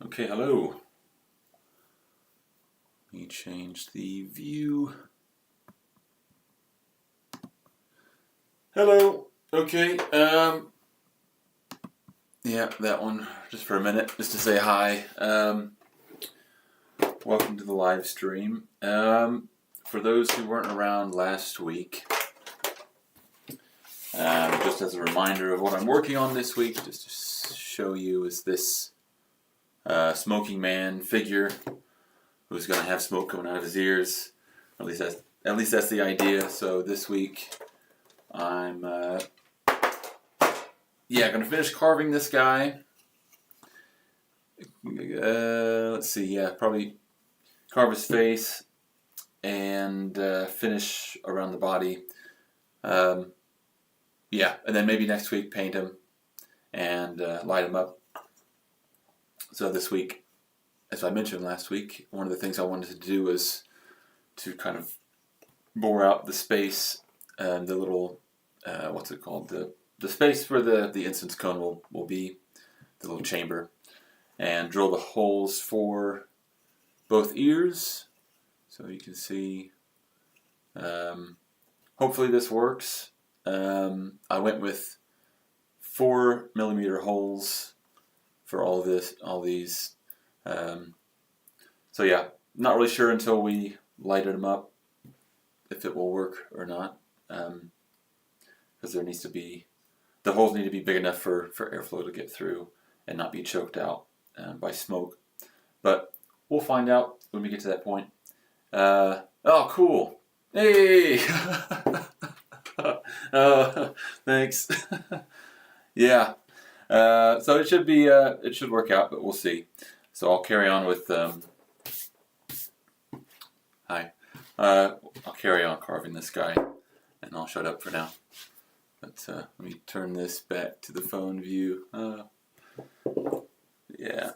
Okay, hello. Let me change the view. Hello. Okay, yeah, that one, just for a minute, just to say hi. Welcome to the live stream. For those who weren't around last week, just as a reminder of what I'm working on this week, just to show you, is this smoking man figure who's going to have smoke coming out of his ears. At least that's the idea. So this week I'm going to finish carving this guy. Let's see, probably carve his face and finish around the body. And then maybe next week paint him and light him up. So this week, as I mentioned last week, one of the things I wanted to do was to kind of bore out the space, the little, what's it called, the space where the incense cone will be, the little chamber, and drill the holes for both ears, so you can see. Hopefully this works. I went with 4mm holes for all these. So yeah, not really sure until we lighted them up if it will work or not, because the holes need to be big enough for airflow to get through and not be choked out by smoke. But we'll find out when we get to that point. Oh, cool! Hey, thanks. Yeah. So it should work out, but we'll see. So I'll carry on with hi. I'll carry on carving this guy, and I'll shut up for now. But let me turn this back to the phone view. Yeah.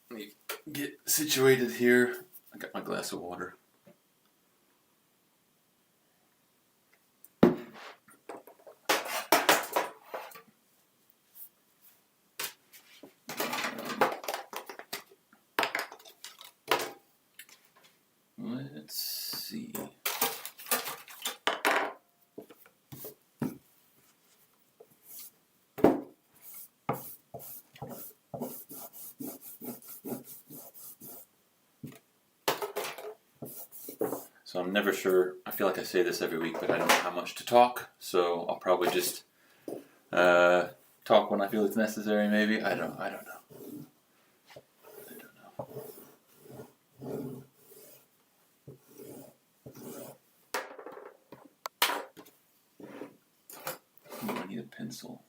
Let me get situated here. I got my glass of water. Let's see. So I'm never sure. I feel like I say this every week, but I don't know how much to talk. So I'll probably just talk when I feel it's necessary. Maybe I don't know. I need a pencil.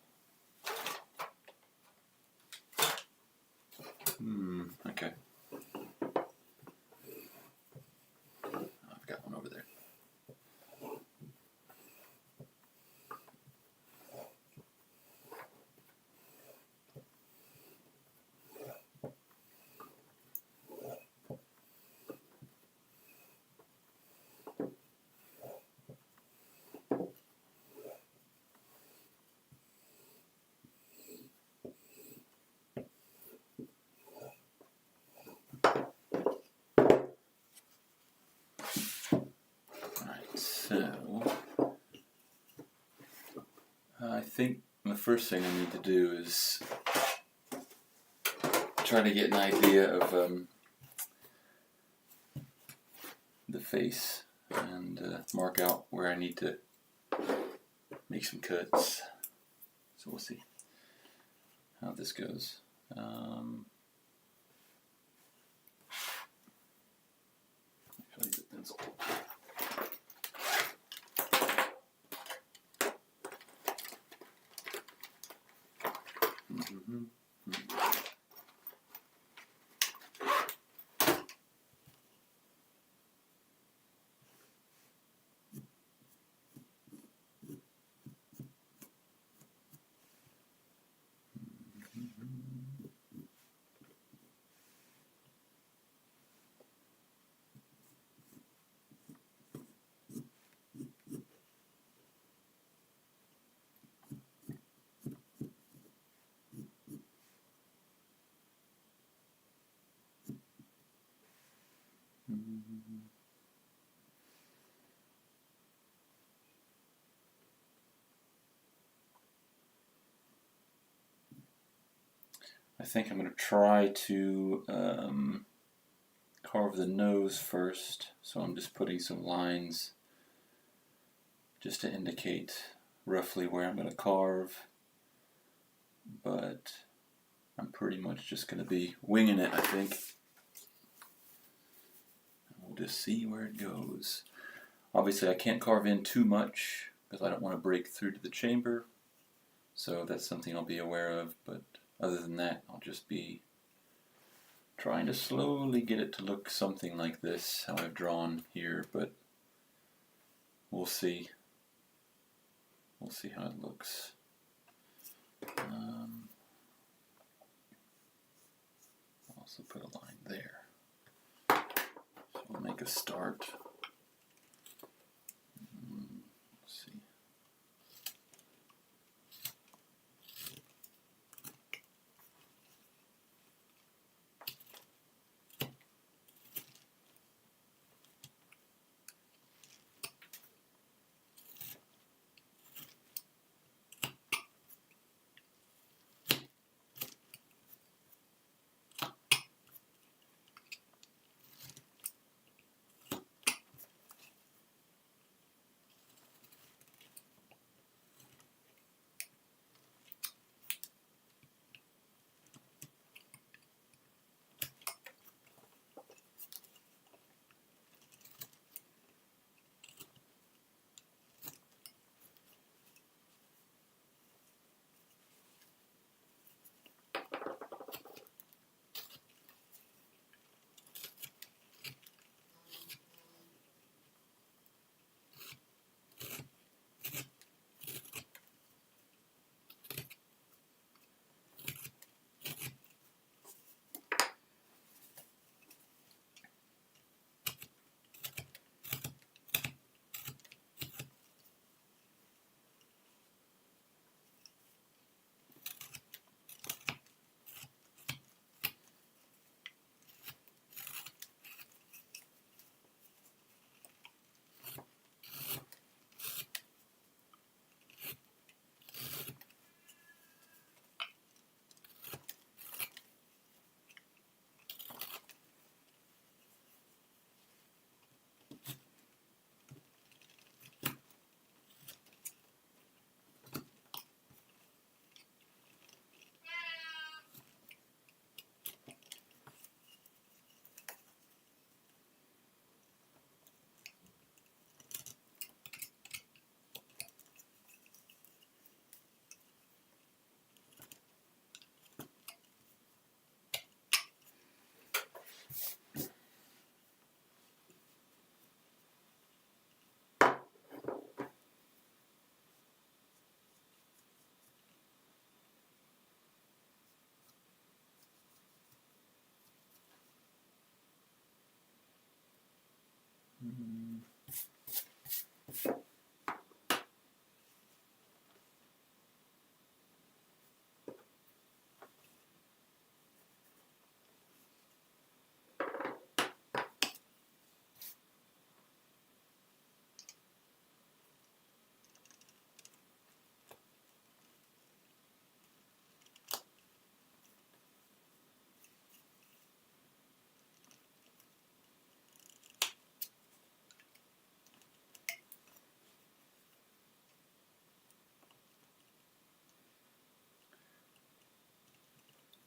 Okay. I've got one over there. So, I think the first thing I need to do is try to get an idea of the face and mark out where I need to make some cuts. So we'll see how this goes. Actually, the pencil. I think I'm going to try to carve the nose first, so I'm just putting some lines just to indicate roughly where I'm going to carve, but I'm pretty much just going to be winging it, I think. We'll just see where it goes. Obviously I can't carve in too much because I don't want to break through to the chamber, so that's something I'll be aware of, but other than that I'll just be trying to slowly get it to look something like this, how I've drawn here, but we'll see. We'll see how it looks. I'll also put a line there. So we'll make a start. Let's see.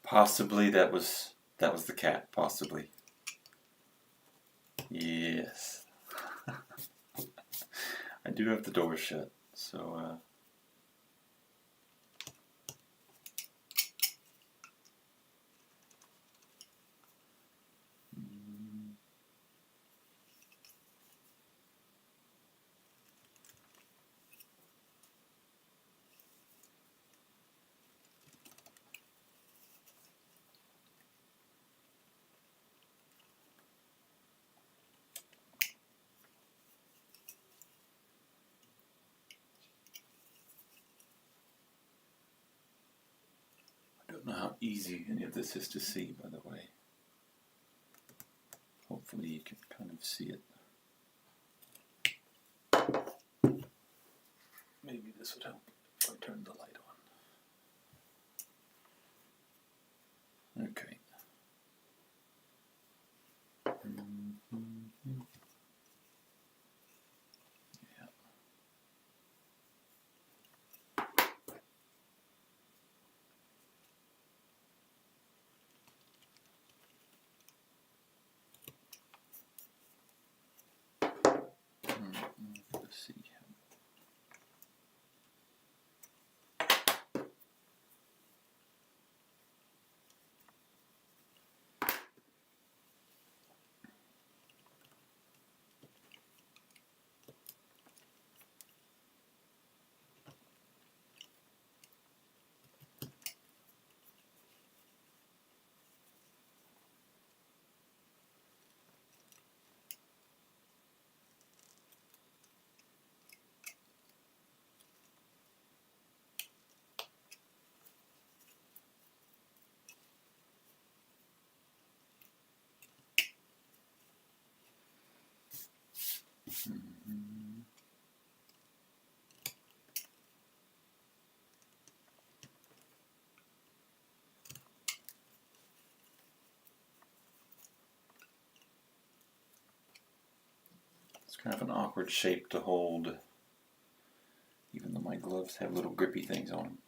Possibly that was the cat, possibly. Yes. I do have the door shut, so I don't know how easy any of this is to see, by the way. Hopefully you can kind of see it. Maybe this would help if I turned the light on. Okay. Yeah. Let's see. It's kind of an awkward shape to hold, even though my gloves have little grippy things on them.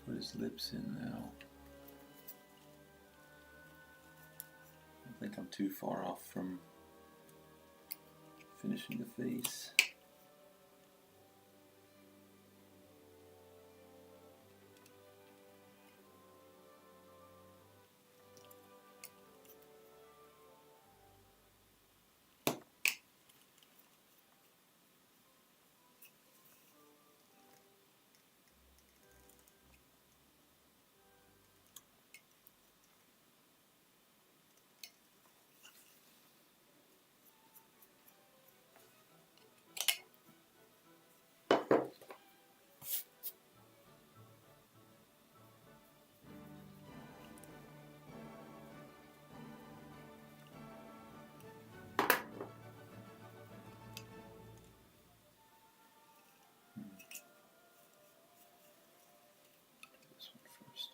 Put his lips in now. I think I'm too far off from finishing the face. This one first.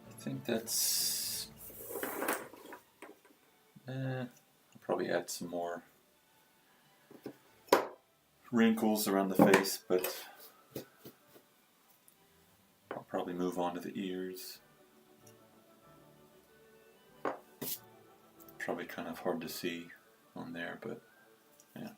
I think that's... I'll probably add some more wrinkles around the face, but I'll probably move on to the ears. Probably kind of hard to see on there, but yeah.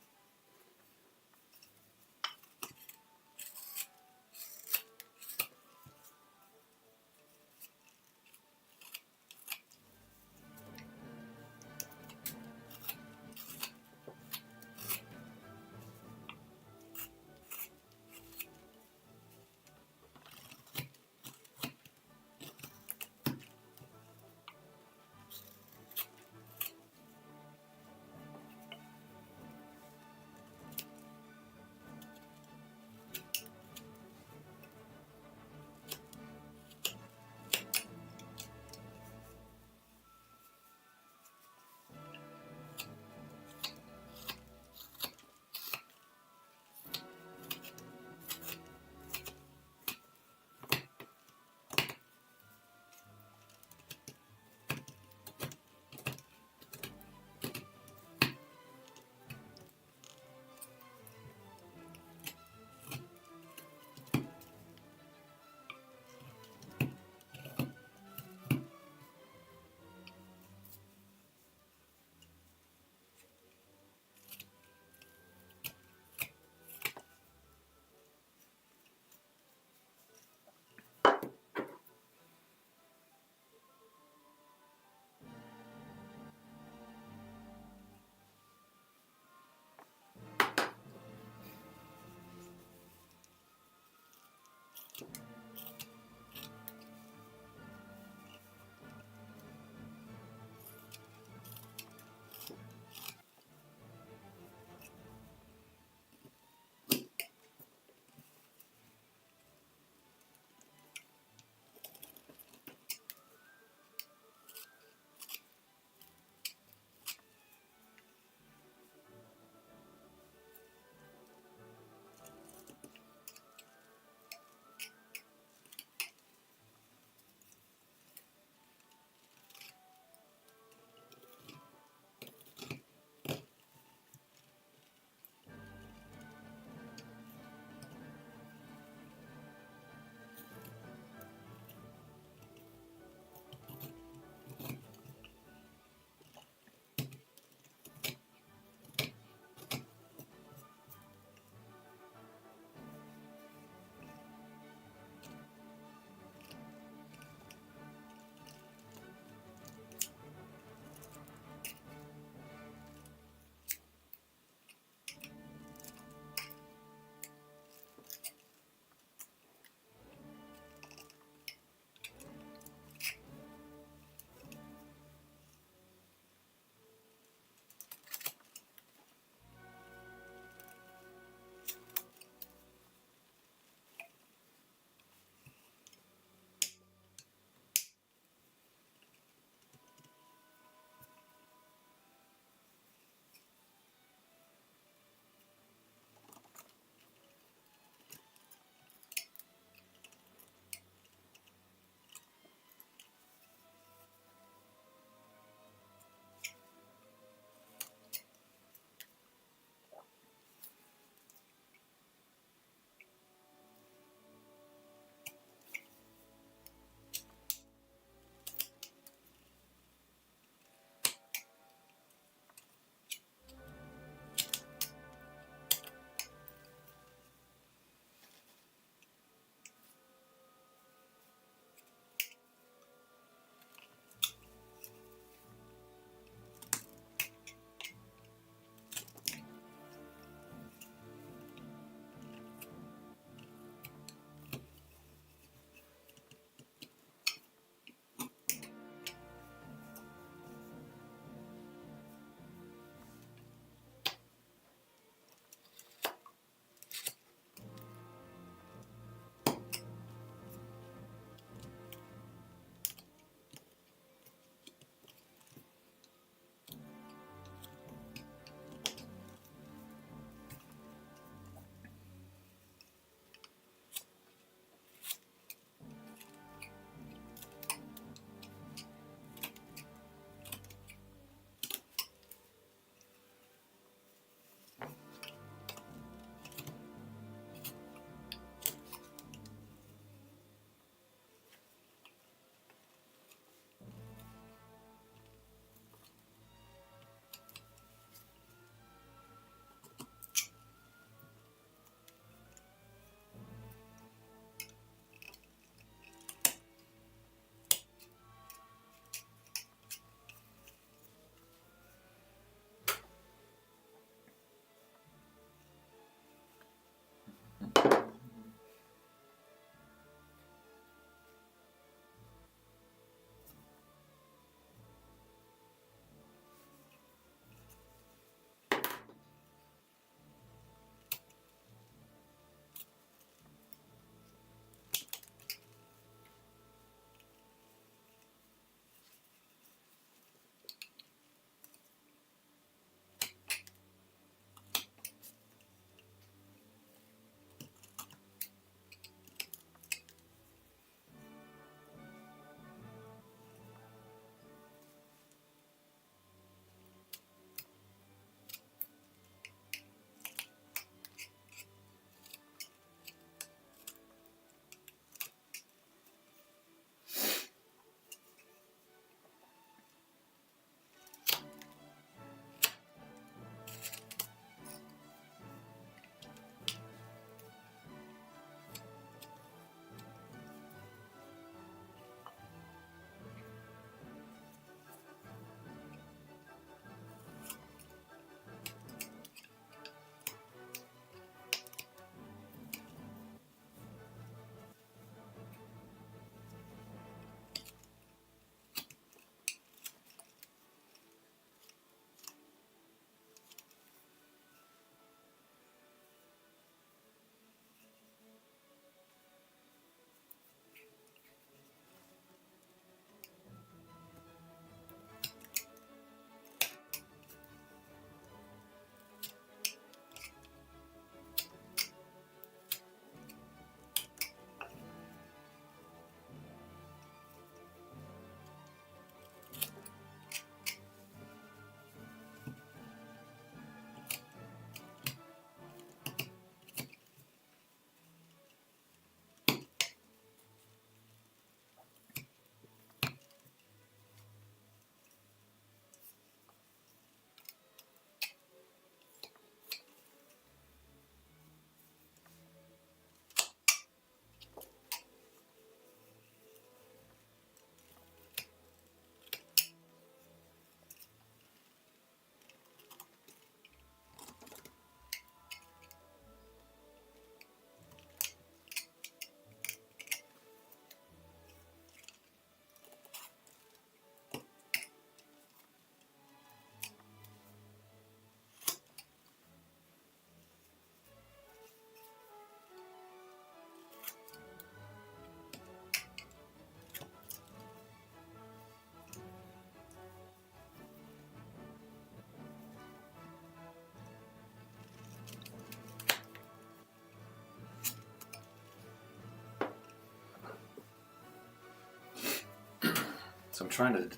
trying to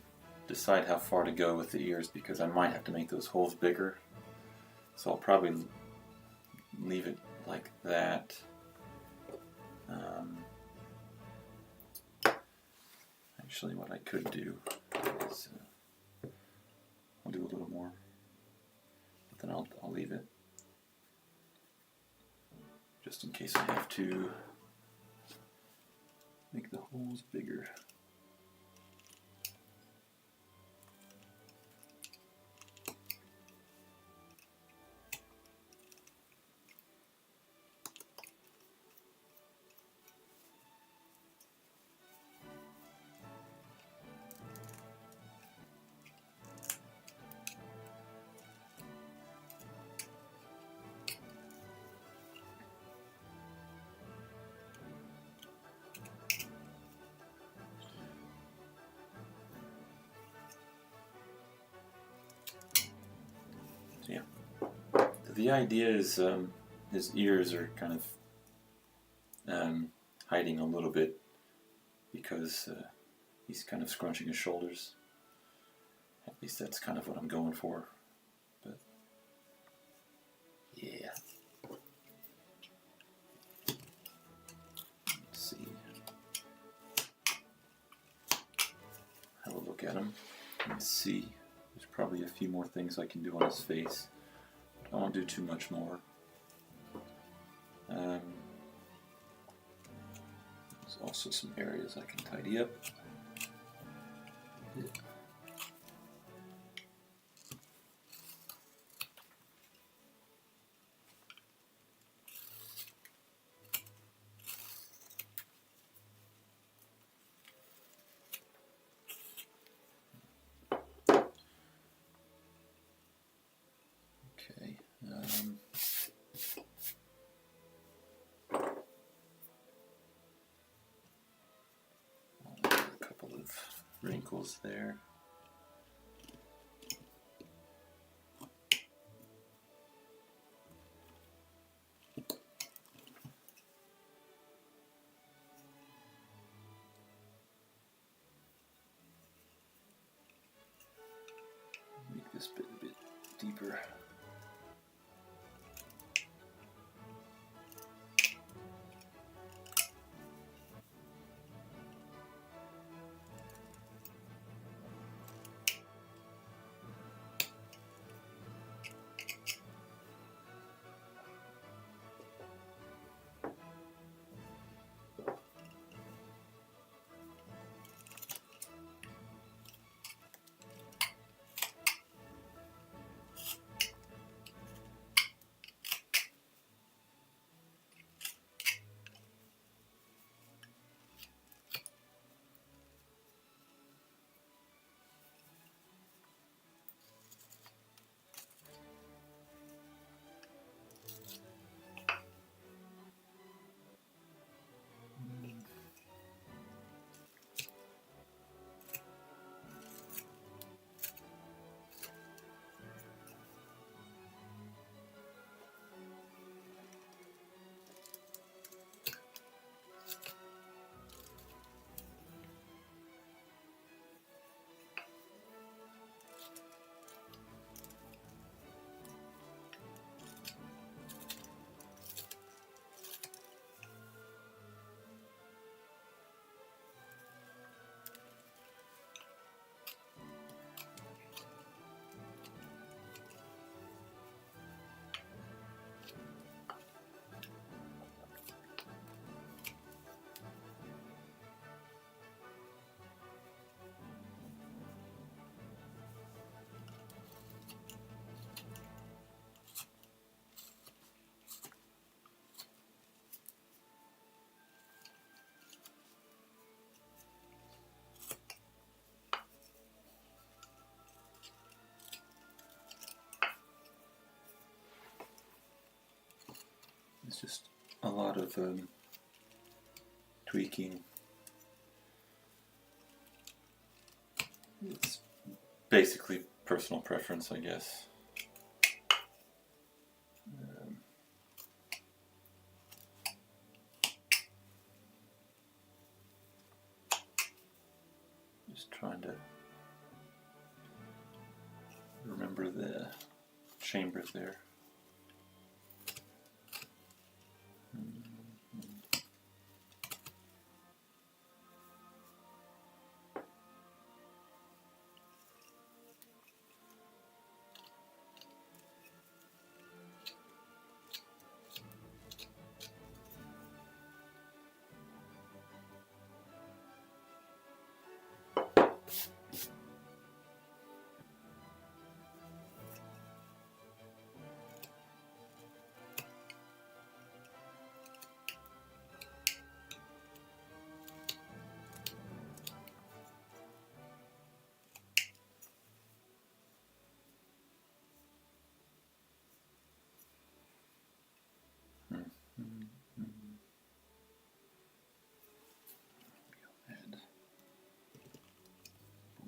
decide how far to go with the ears because I might have to make those holes bigger. So I'll probably leave it like that. Actually, what I could do is I'll do a little more, but then I'll leave it just in case I have to make the holes bigger. So yeah, the idea is his ears are kind of hiding a little bit because he's kind of scrunching his shoulders. At least that's kind of what I'm going for. But yeah. Let's see. Have a look at him. Let's see. There's probably a few more things I can do on his face. I won't do too much more. There's also some areas I can tidy up. Okay. A couple of wrinkles there. Make this bit a bit deeper. It's just a lot of tweaking. It's basically personal preference, I guess. Just trying to remember the chambers there. Add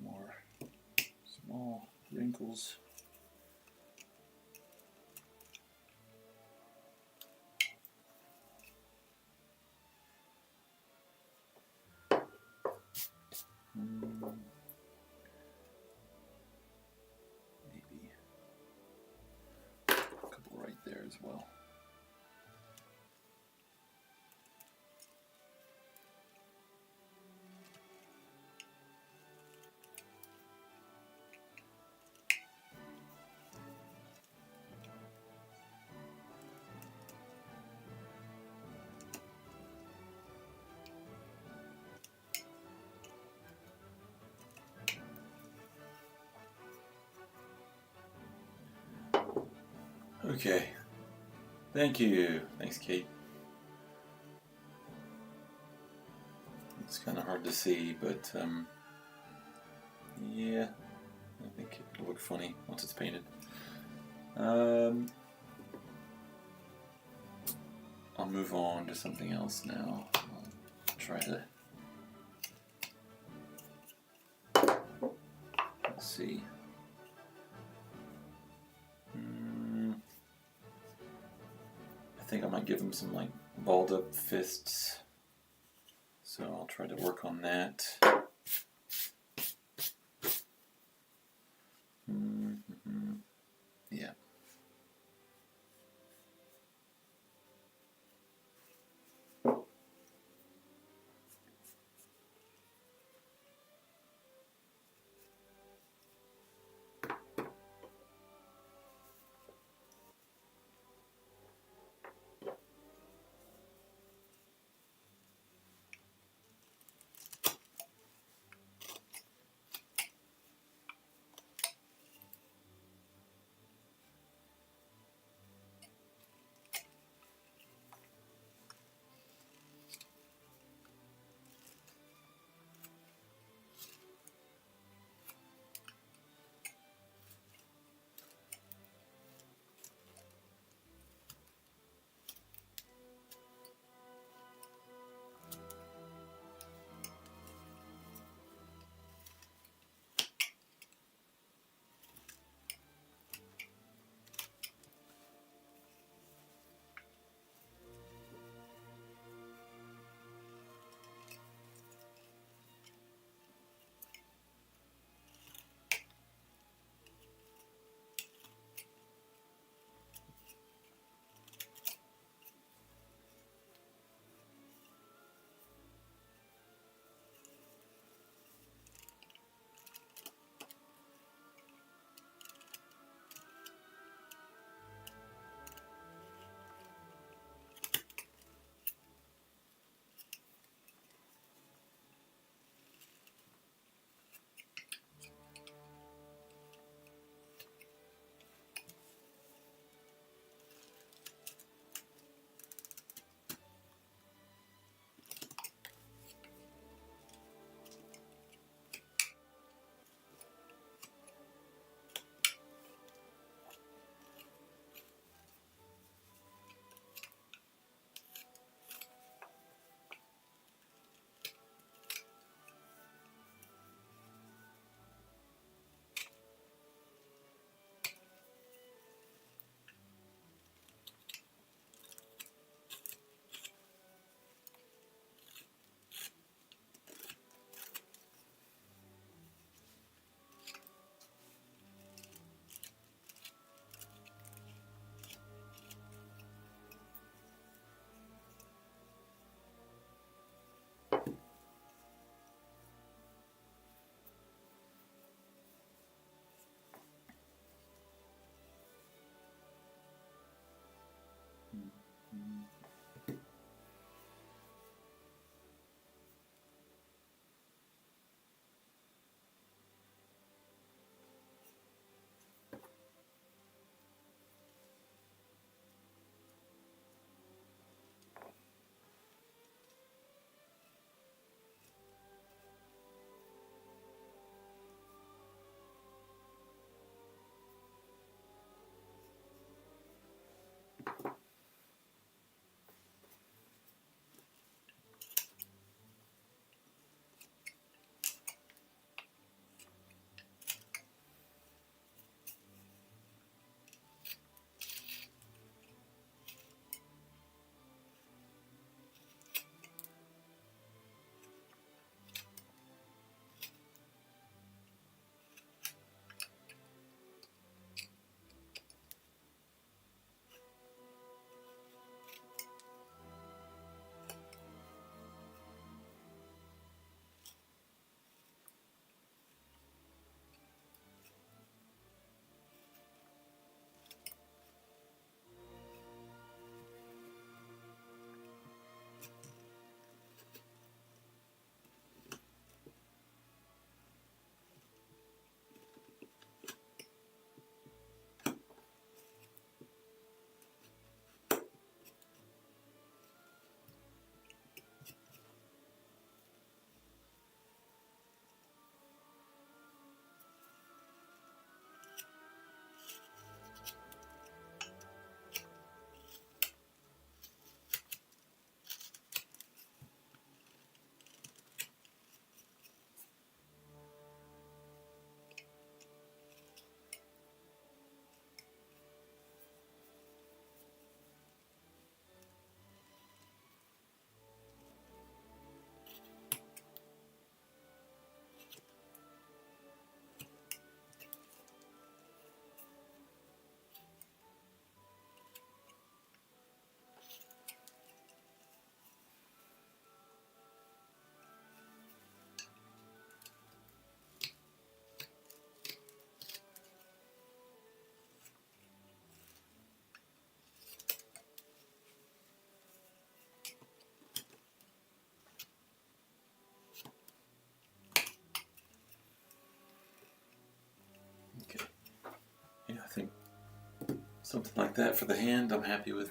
more small wrinkles. Maybe a couple right there as well. Okay. Thank you. Thanks, Kate. It's kind of hard to see, but yeah, I think it'll look funny once it's painted. I'll move on to something else now. I'll try to... Let's see. I think I might give him some like balled up fists. So I'll try to work on that. Yeah. Okay. Yeah, I think something like that for the hand I'm happy with.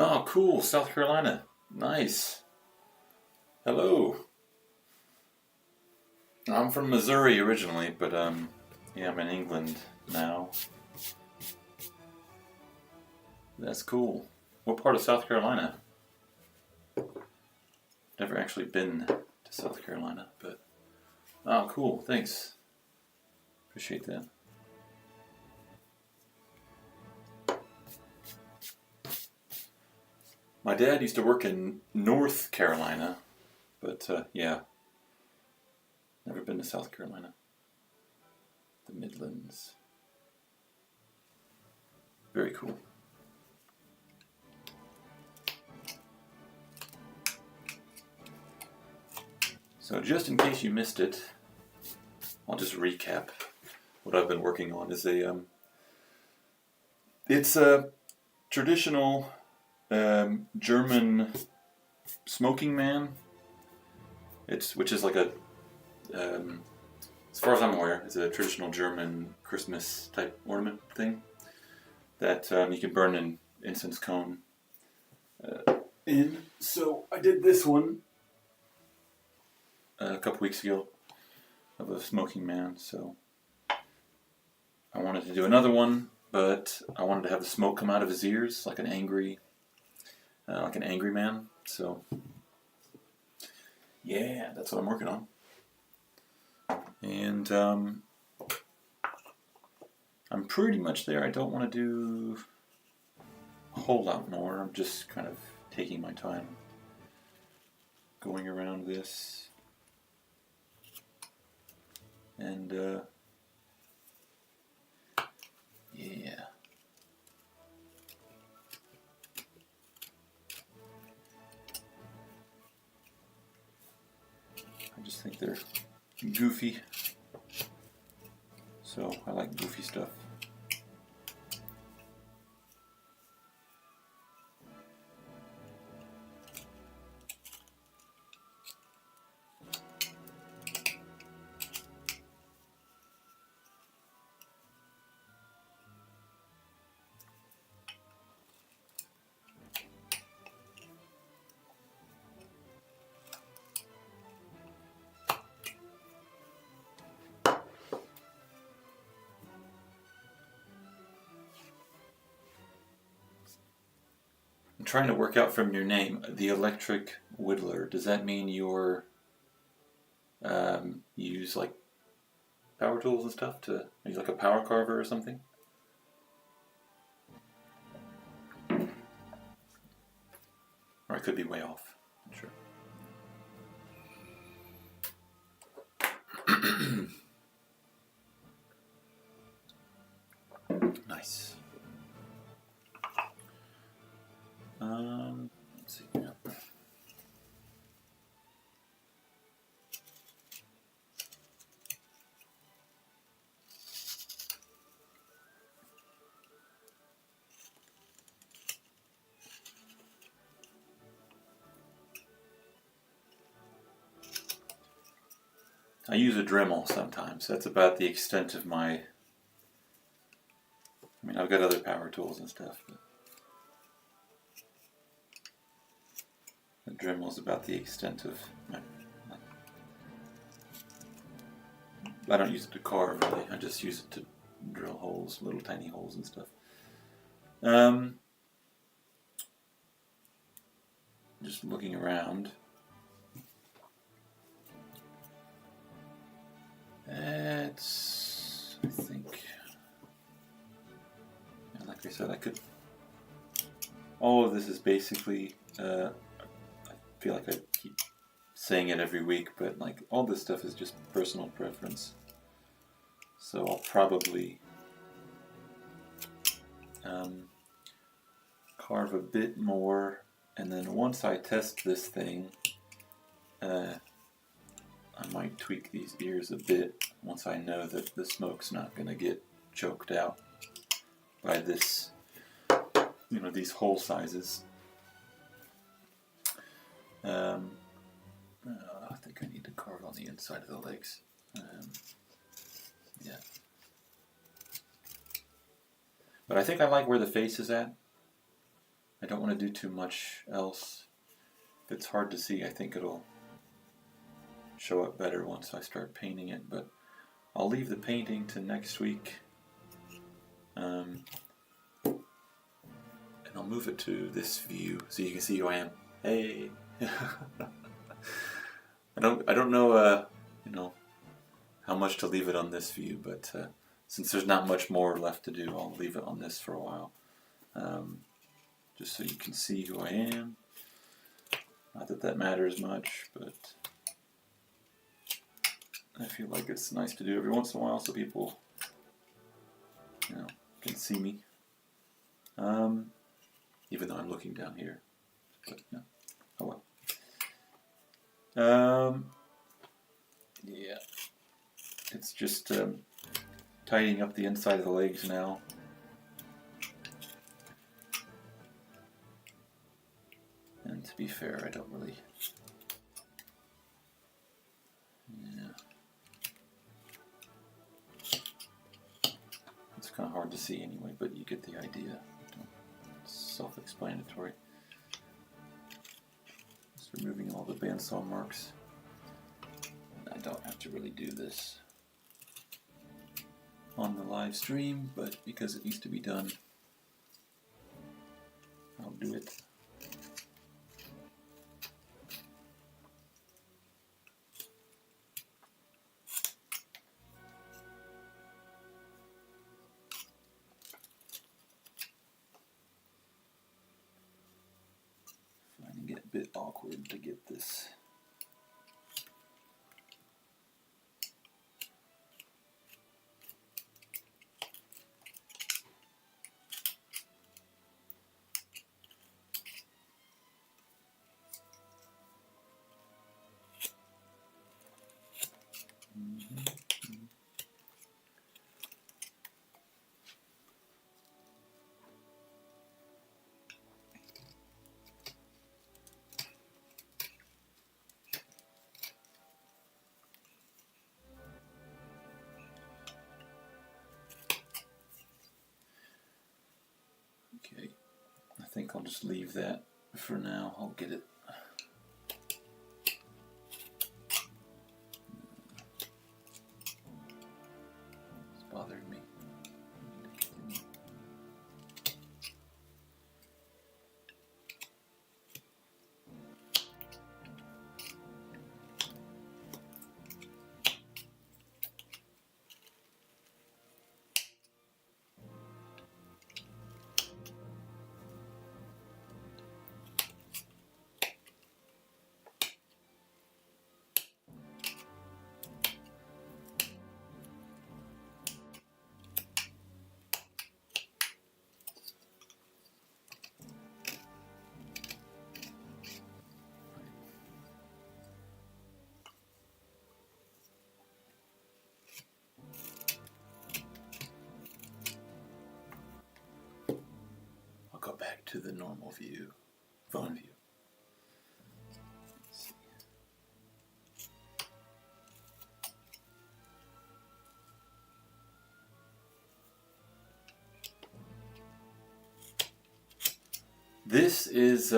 Oh, cool. South Carolina. Nice. Hello. I'm from Missouri originally, but yeah, I'm in England now. That's cool. What part of South Carolina? Never actually been to South Carolina, but oh, cool. Thanks. Appreciate that. My dad used to work in North Carolina, but yeah, never been to South Carolina. The Midlands. Very cool. So just in case you missed it, I'll just recap what I've been working on. It's a traditional German smoking man. Which is like a as far as I'm aware, it's a traditional German Christmas type ornament thing that you can burn an incense cone in. So I did this one a couple weeks ago of a smoking man. So I wanted to do another one, but I wanted to have the smoke come out of his ears like an angry man. So yeah, that's what I'm working on. And I'm pretty much there. I don't want to do a whole lot more. I'm just kind of taking my time going around this. And yeah. I just think they're goofy. So I like goofy stuff. I'm trying to work out from your name, the electric whittler. Does that mean you're you use like power tools and stuff to use like a power carver or something? Or I could be way off. I'm sure. Nice. Let's see. Yeah. I use a Dremel sometimes. That's about the extent of my... I mean, I've got other power tools and stuff, but the Dremel is about the extent of my... I don't use it to carve, really. I just use it to drill holes, little tiny holes and stuff. Just looking around. It's... I think... Like I said, I could... All of this is basically... I feel like I keep saying it every week, but like all this stuff is just personal preference. So I'll probably carve a bit more, and then once I test this thing, I might tweak these ears a bit once I know that the smoke's not going to get choked out by this, you know, these hole sizes. I think I need to carve on the inside of the legs. Yeah. But I think I like where the face is at. I don't want to do too much else. If it's hard to see, I think it'll show up better once I start painting it, but I'll leave the painting to next week. And I'll move it to this view so you can see who I am. Hey! I don't know, you know, how much to leave it on this view, but since there's not much more left to do, I'll leave it on this for a while. Just so you can see who I am. Not that that matters much, but I feel like it's nice to do every once in a while so people, you know, can see me. Even though I'm looking down here. But no. Oh well. Yeah. It's just tidying up the inside of the legs now. And to be fair, I don't really... Yeah. It's kind of hard to see anyway, but you get the idea. It's self-explanatory. Just removing all the bandsaw marks. I don't have to really do this on the live stream, but because it needs to be done, I'll do it. Finding it a bit awkward to get this. Okay, I think I'll just leave that for now. I'll get it. It's bothering me. I'll go back to the normal view, phone view. Let's see. This is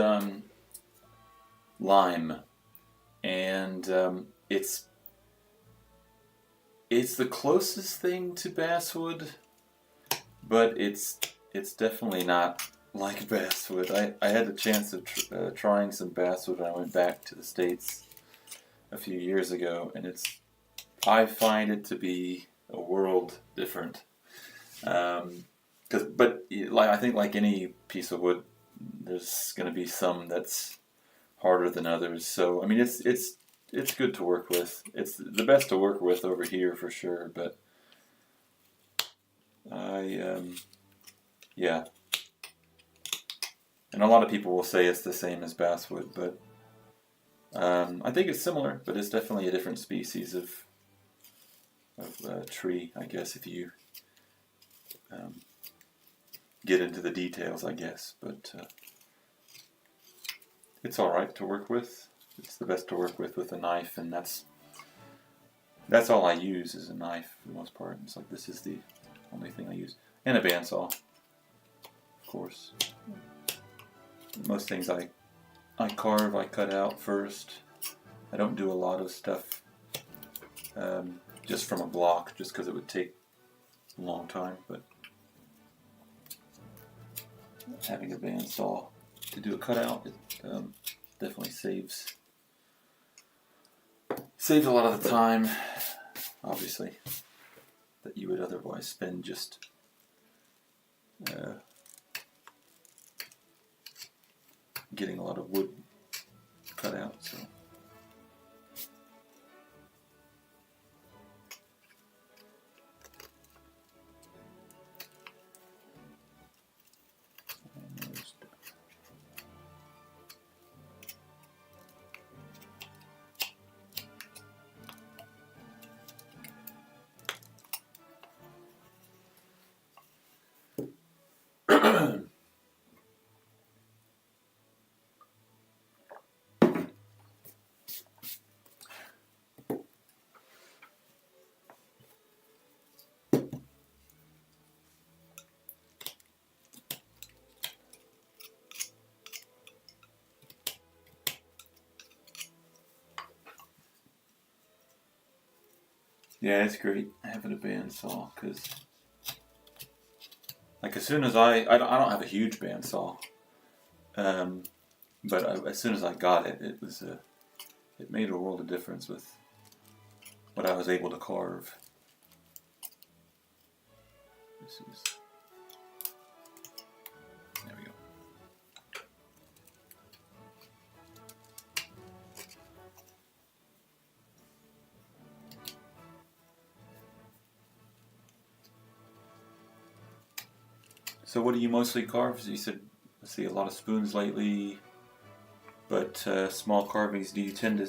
lime, and it's the closest thing to basswood, but it's definitely not like basswood. I had the chance of trying some basswood when I went back to the States a few years ago, and I find it to be a world different. But I think like any piece of wood, there's going to be some that's harder than others. So I mean, it's good to work with. It's the best to work with over here for sure. But yeah. And a lot of people will say it's the same as basswood, but I think it's similar, but it's definitely a different species of tree, I guess, if you get into the details, I guess. But it's all right to work with. It's the best to work with a knife, and that's all I use is a knife for the most part. It's like this is the only thing I use, and a bandsaw, of course. Most things I carve, I cut out first. I don't do a lot of stuff just from a block, just because it would take a long time. But having a bandsaw to do a cutout, it definitely saves a lot of the time, obviously, that you would otherwise spend just getting a lot of wood cut out. So. Yeah, it's great having a bandsaw because, like, as soon as I don't have a huge bandsaw, but as soon as I got it, it made a world of difference with what I was able to carve. There we go. So what do you mostly carve? You said, let's see, a lot of spoons lately, but small carvings. Do you tend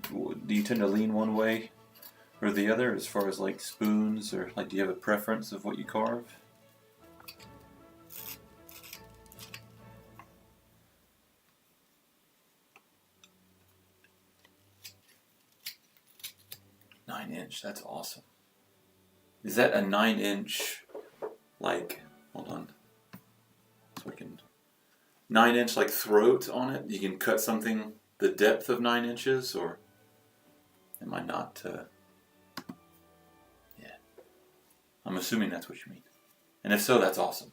to lean one way or the other as far as like spoons, or like do you have a preference of what you carve? Inch, that's awesome. Is that a 9-inch, like, hold on, so we can, 9-inch like throat on it? You can cut something the depth of 9 inches, or am I not, yeah, I'm assuming that's what you mean. And if so, that's awesome.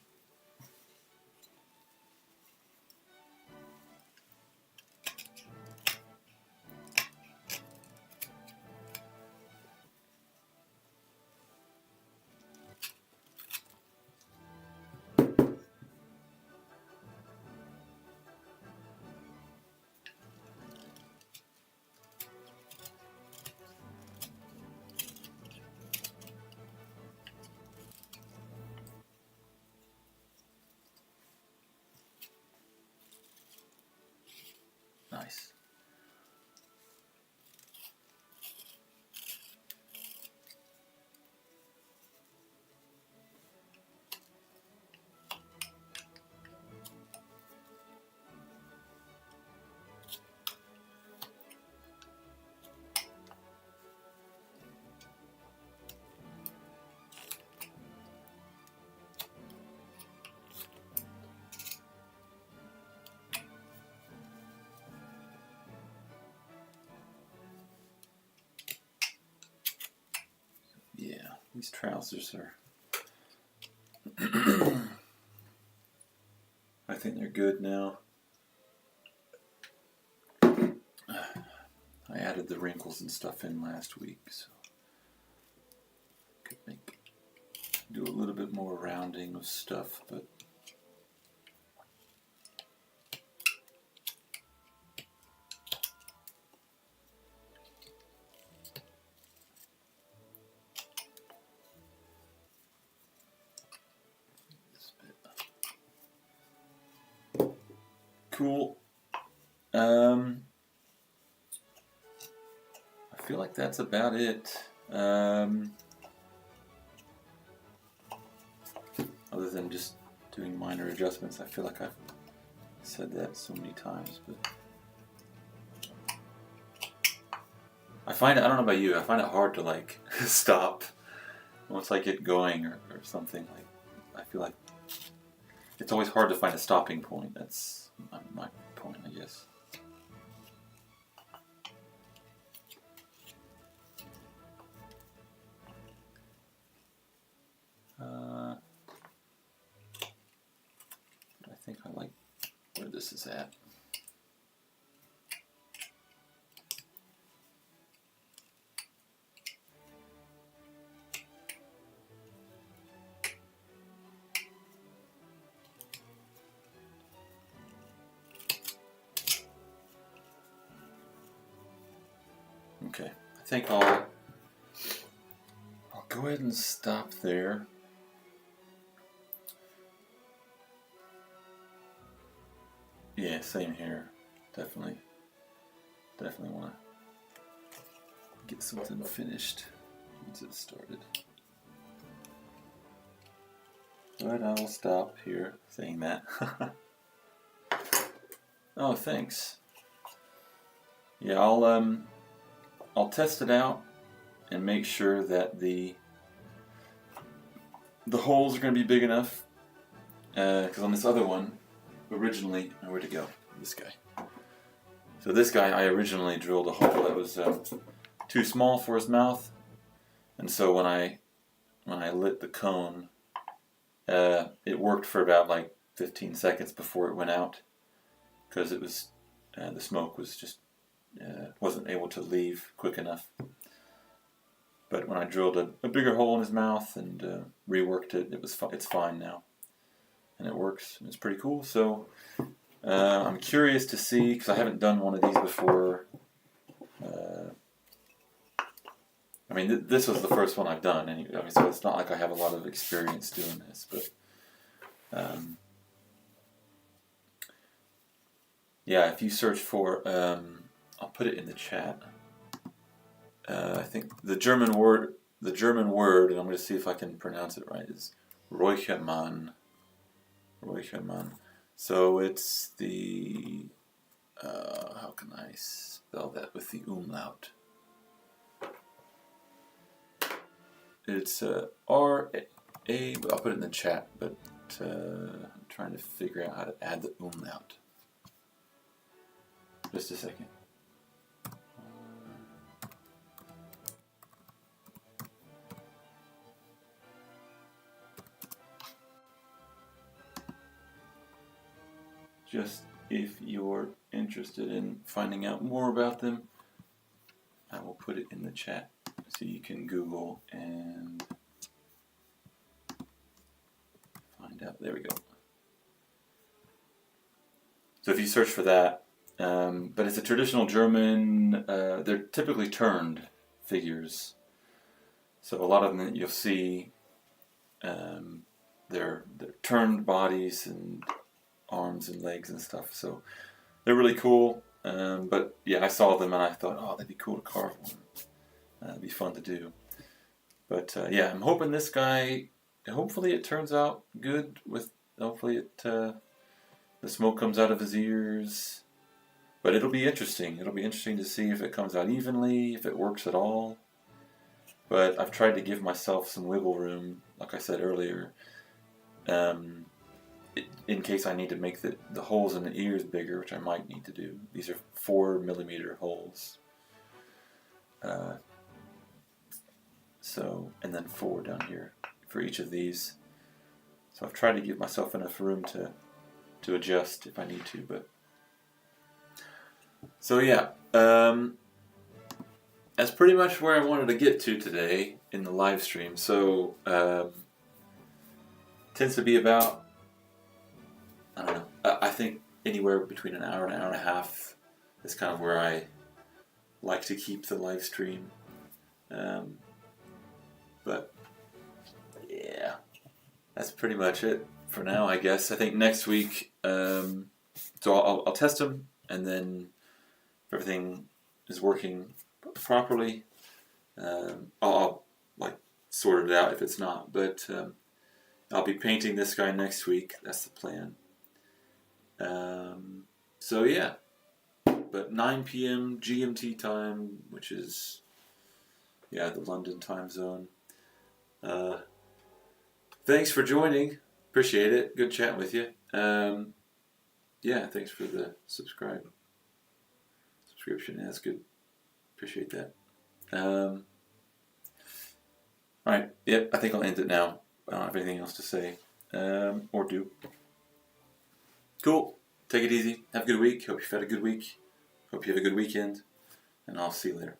Nice. Yeah, these trousers are, I think they're good now. I added the wrinkles and stuff in last week, so could do a little bit more rounding of stuff, but cool. I feel like that's about it. Other than just doing minor adjustments, I feel like I've said that so many times, but I don't know about you, I find it hard to like stop once I get going or something. Like, I feel like it's always hard to find a stopping point. That's my point, I guess. I think I like where this is at. Okay, I think I'll go ahead and stop there. Yeah, same here. Definitely want to get something finished once it started. But I'll stop here saying that. Oh, thanks. Yeah, I'll test it out and make sure that the holes are going to be big enough. Because on this other one, originally, where'd it go? This guy. So this guy, I originally drilled a hole that was too small for his mouth, and so when I lit the cone, it worked for about like 15 seconds before it went out, because it was the smoke was just wasn't able to leave quick enough. But when I drilled a bigger hole in his mouth and reworked it, it's fine now, and it works. It's pretty cool. So I'm curious to see, because I haven't done one of these before. I mean, this was the first one I've done, anyway. I mean, so it's not like I have a lot of experience doing this, but yeah, if you search for, I'll put it in the chat. I think the German word, and I'm going to see if I can pronounce it right, is Räuchermann. So it's the, how can I spell that with the umlaut? It's R-A, I'll put it in the chat, but I'm trying to figure out how to add the umlaut. Just a second. Just if you're interested in finding out more about them, I will put it in the chat so you can Google and find out. There we go. So if you search for that, but it's a traditional German, they're typically turned figures. So a lot of them that you'll see, they're turned bodies and arms and legs and stuff. So they're really cool. But yeah, I saw them and I thought, oh, that'd be cool to carve one. It'd be fun to do. But yeah, I'm hoping this guy, hopefully it turns out good. Hopefully the smoke comes out of his ears. But it'll be interesting. It'll be interesting to see if it comes out evenly, if it works at all. But I've tried to give myself some wiggle room, like I said earlier, in case I need to make the holes in the ears bigger, which I might need to do. These are 4mm holes. And then 4 down here for each of these. So I've tried to give myself enough room to adjust if I need to. But so yeah, that's pretty much where I wanted to get to today in the live stream. So tends to be about, I don't know, I think anywhere between an hour and an hour and a half is kind of where I like to keep the live stream. But yeah, that's pretty much it for now, I guess. I think next week, so I'll test them, and then if everything is working properly, I'll like sort it out if it's not. But I'll be painting this guy next week. That's the plan. So yeah, but 9 p.m. GMT time, which is the London time zone. Thanks for joining. Appreciate it. Good chatting with you. Yeah, thanks for the subscription. Yeah, that's good. Appreciate that. All right. Yep, I think I'll end it now. I don't have anything else to say. Or do. Cool. Take it easy. Have a good week. Hope you've had a good week. Hope you have a good weekend. And I'll see you later.